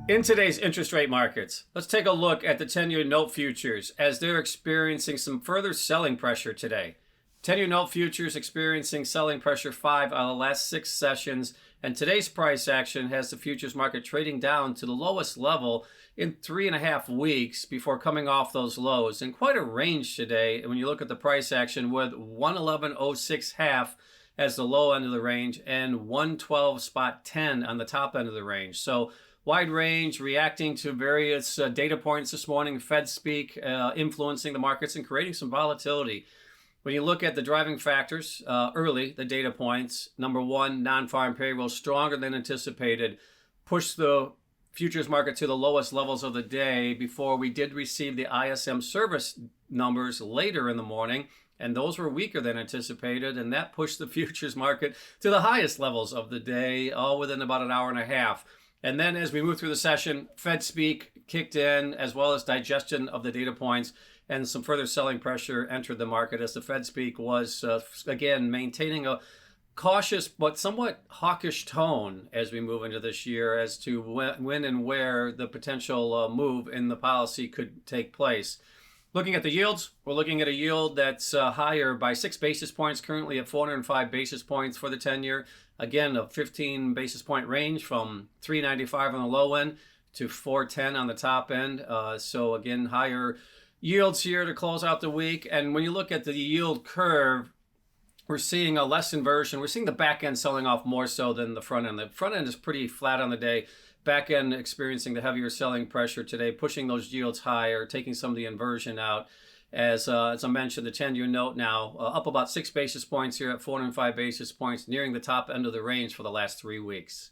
In today's interest rate markets, let's take a look at the 10-year note futures as they're experiencing some further selling pressure today. 10-year note futures experiencing selling pressure 5 out of the last 6 sessions, and today's price action has the futures market trading down to the lowest level in 3.5 weeks before coming off those lows. And quite a range today when you look at the price action, with 111.06 half as the low end of the range and 112.10 on the top end of the range. So wide range, reacting to various data points this morning, Fed speak, influencing the markets and creating some volatility. When you look at the driving factors, early, the data points, number one, non-farm payroll stronger than anticipated, pushed the futures market to the lowest levels of the day before we did receive the ISM service numbers later in the morning, and those were weaker than anticipated, and that pushed the futures market to the highest levels of the day, all within about an hour and a half. And then as we move through the session, Fed speak kicked in, as well as digestion of the data points, and some further selling pressure entered the market as the Fed speak was, again, maintaining a cautious but somewhat hawkish tone as we move into this year as to when and where the potential move in the policy could take place. Looking at the yields, we're looking at a yield that's higher by 6 basis points, currently at 405 basis points for the 10-year. Again, a 15 basis point range from 395 on the low end to 410 on the top end. So again, higher yields here to close out the week. And when you look at the yield curve, we're seeing a less inversion. We're seeing the back end selling off more so than the front end. The front end is pretty flat on the day. Back end experiencing the heavier selling pressure today, pushing those yields higher, taking some of the inversion out. As I mentioned, the 10-year note now up about 6 basis points here at 405 basis points, nearing the top end of the range for the last 3 weeks.